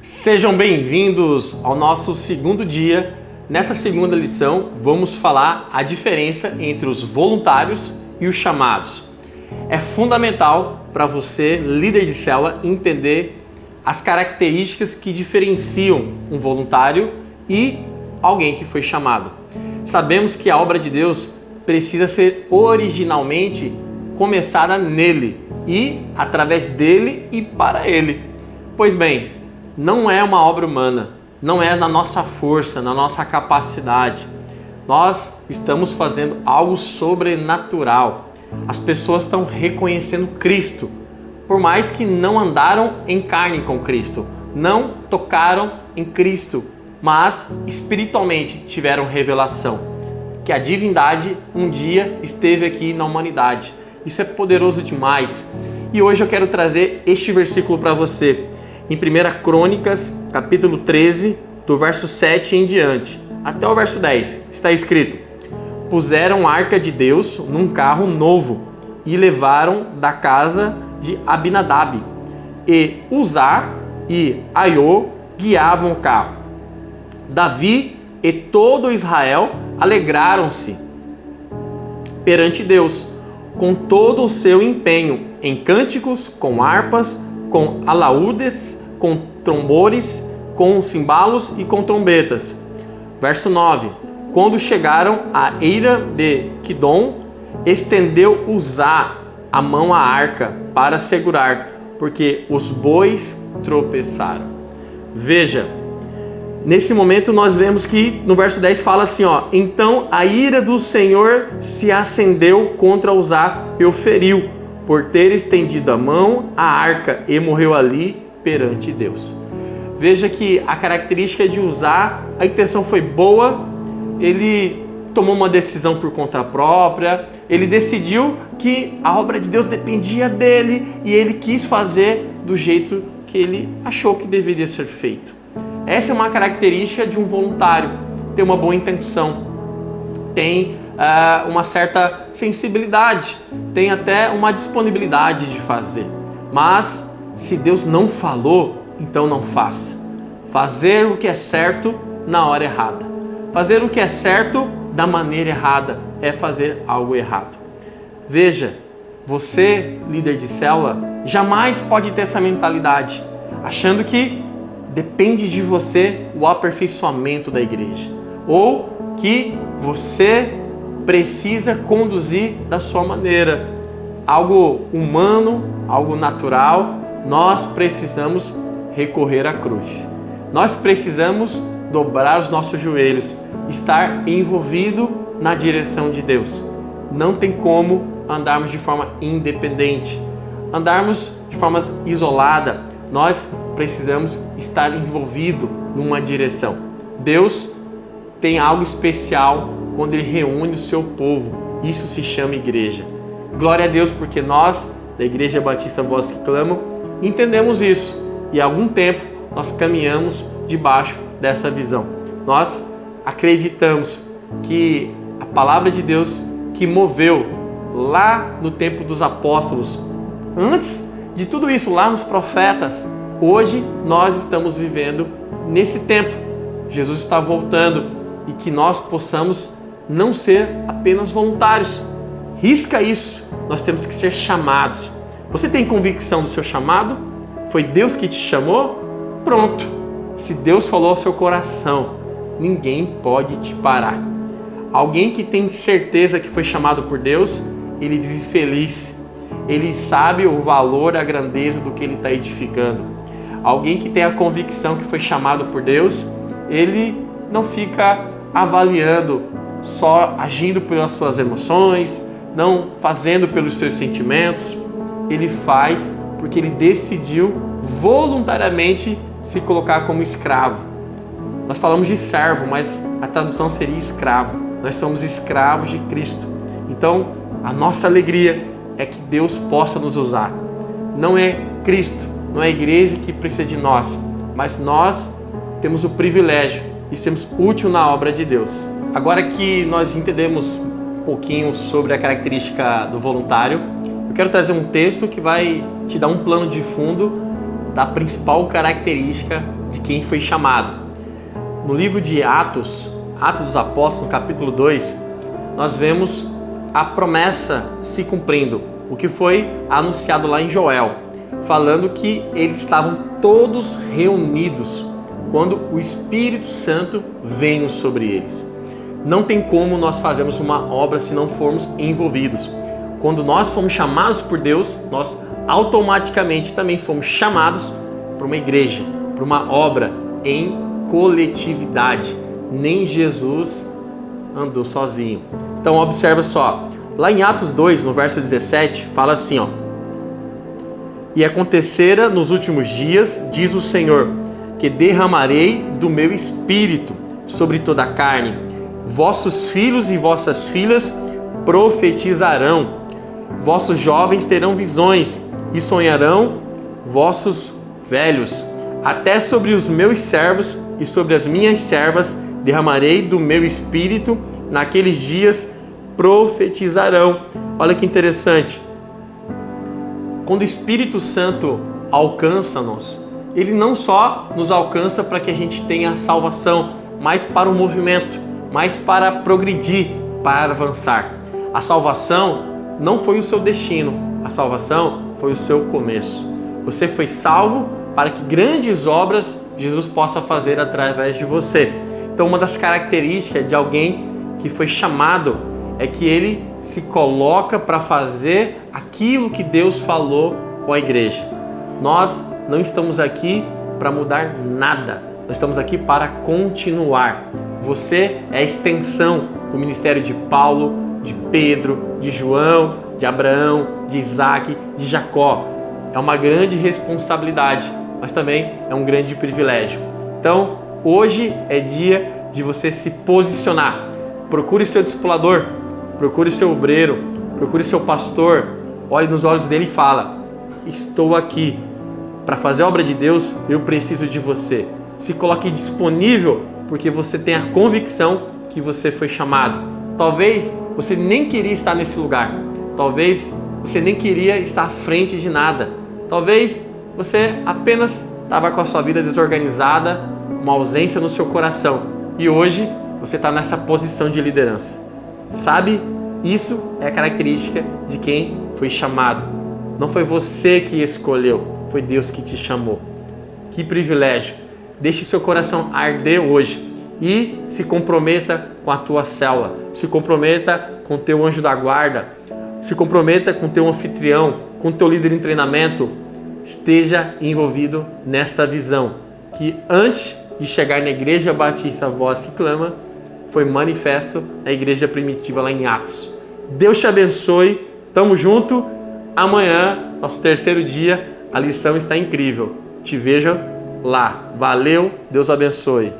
Sejam bem-vindos ao nosso segundo dia. Nessa segunda lição, vamos falar a diferença entre os voluntários e os chamados. É fundamental para você, líder de célula, entender as características que diferenciam um voluntário e alguém que foi chamado. Sabemos que a obra de Deus precisa ser originalmente começada nele e através dele e para ele. Pois bem, não é uma obra humana, não é na nossa força, na nossa capacidade. Nós estamos fazendo algo sobrenatural. As pessoas estão reconhecendo Cristo, por mais que não andaram em carne com Cristo, não tocaram em Cristo, mas espiritualmente tiveram revelação que a divindade um dia esteve aqui na humanidade. Isso é poderoso demais. E hoje eu quero trazer este versículo para você. Em 1 Crônicas, capítulo 13, do verso 7 em diante, até o verso 10, está escrito: puseram a arca de Deus num carro novo e levaram da casa de Abinadab, e Uzá e Aiô guiavam o carro. Davi e todo Israel alegraram-se perante Deus com todo o seu empenho, em cânticos, com harpas, com alaúdes, com trombores, com cimbalos e com trombetas. Verso 9. Quando chegaram à eira de Quidom, estendeu Uzá a mão à arca para segurar, porque os bois tropeçaram. Veja, nesse momento nós vemos que no verso 10 fala assim, então a ira do Senhor se acendeu contra Uzá e o feriu, por ter estendido a mão à arca, e morreu ali perante Deus. Veja que a característica de Uzá, a intenção foi boa, ele tomou uma decisão por conta própria, ele decidiu que a obra de Deus dependia dele e ele quis fazer do jeito que ele achou que deveria ser feito. Essa é uma característica de um voluntário, ter uma boa intenção, tem uma certa sensibilidade, tem até uma disponibilidade de fazer. Mas se Deus não falou, então não faça. Fazer o que é certo na hora errada. Fazer o que é certo da maneira errada é fazer algo errado. Veja, você, líder de célula, jamais pode ter essa mentalidade, achando que depende de você o aperfeiçoamento da igreja, ou que você precisa conduzir da sua maneira, algo humano, algo natural. Nós precisamos recorrer à cruz. Nós precisamos dobrar os nossos joelhos, estar envolvido na direção de Deus. Não tem como andarmos de forma independente, andarmos de forma isolada. Nós precisamos estar envolvido numa direção. Deus tem algo especial quando Ele reúne o seu povo. Isso se chama igreja. Glória a Deus, porque nós, da Igreja Batista Voz que Clamam, entendemos isso. E há algum tempo nós caminhamos debaixo dessa visão. Nós acreditamos que a palavra de Deus que moveu lá no tempo dos apóstolos, antes de tudo isso, lá nos profetas, hoje nós estamos vivendo nesse tempo. Jesus está voltando e que nós possamos não ser apenas voluntários. Risca isso. Nós temos que ser chamados. Você tem convicção do seu chamado? Foi Deus que te chamou? Pronto. Se Deus falou ao seu coração, ninguém pode te parar. Alguém que tem certeza que foi chamado por Deus, ele vive feliz. Ele sabe o valor, a grandeza do que ele está edificando. Alguém que tem a convicção que foi chamado por Deus, ele não fica avaliando, só agindo pelas suas emoções, não fazendo pelos seus sentimentos. Ele faz porque ele decidiu voluntariamente se colocar como escravo. Nós falamos de servo, mas a tradução seria escravo. Nós somos escravos de Cristo. Então, a nossa alegria é que Deus possa nos usar. Não é Cristo, não é a igreja que precisa de nós, mas nós temos o privilégio de sermos úteis na obra de Deus. Agora que nós entendemos um pouquinho sobre a característica do voluntário, eu quero trazer um texto que vai te dar um plano de fundo da principal característica de quem foi chamado. No livro de Atos dos Apóstolos, no capítulo 2, nós vemos a promessa se cumprindo, o que foi anunciado lá em Joel, falando que eles estavam todos reunidos quando o Espírito Santo veio sobre eles. Não tem como nós fazermos uma obra se não formos envolvidos. Quando nós fomos chamados por Deus, nós automaticamente também fomos chamados para uma igreja, para uma obra em coletividade. Nem Jesus andou sozinho. Então observa só, lá em Atos 2, no verso 17, fala assim, ó: e acontecera nos últimos dias, diz o Senhor, que derramarei do meu espírito sobre toda a carne. Vossos filhos e vossas filhas profetizarão. Vossos jovens terão visões e sonharão vossos velhos. Até sobre os meus servos e sobre as minhas servas derramarei do meu espírito, naqueles dias profetizarão. Olha que interessante. Quando o Espírito Santo alcança-nos, ele não só nos alcança para que a gente tenha salvação, mas para o movimento, mas para progredir, para avançar. A salvação não foi o seu destino, a salvação foi o seu começo. Você foi salvo para que grandes obras Jesus possa fazer através de você. Então, uma das características de alguém que foi chamado é que ele se coloca para fazer aquilo que Deus falou com a igreja. Nós não estamos aqui para mudar nada, nós estamos aqui para continuar. Você é a extensão do ministério de Paulo, de Pedro, de João, de Abraão, de Isaac, de Jacó. É uma grande responsabilidade, mas também é um grande privilégio. Então, hoje é dia de você se posicionar. Procure seu discipulador, procure seu obreiro, procure seu pastor, olhe nos olhos dele e fala: estou aqui para fazer a obra de Deus, eu preciso de você. Se coloque disponível, porque você tem a convicção que você foi chamado. Talvez você nem queria estar nesse lugar, talvez você nem queria estar à frente de nada, talvez você apenas estava com a sua vida desorganizada, uma ausência no seu coração, e hoje você está nessa posição de liderança. Sabe? Isso é a característica de quem foi chamado. Não foi você que escolheu, foi Deus que te chamou. Que privilégio! Deixe seu coração arder hoje e se comprometa com a tua célula, se comprometa com o teu anjo da guarda, se comprometa com o teu anfitrião, com o teu líder em treinamento. Esteja envolvido nesta visão que antes de chegar na Igreja Batista Voz que Clama, foi manifesto na igreja primitiva lá em Atos. Deus te abençoe, tamo junto. Amanhã, nosso terceiro dia, a lição está incrível. Te vejo lá. Valeu, Deus abençoe.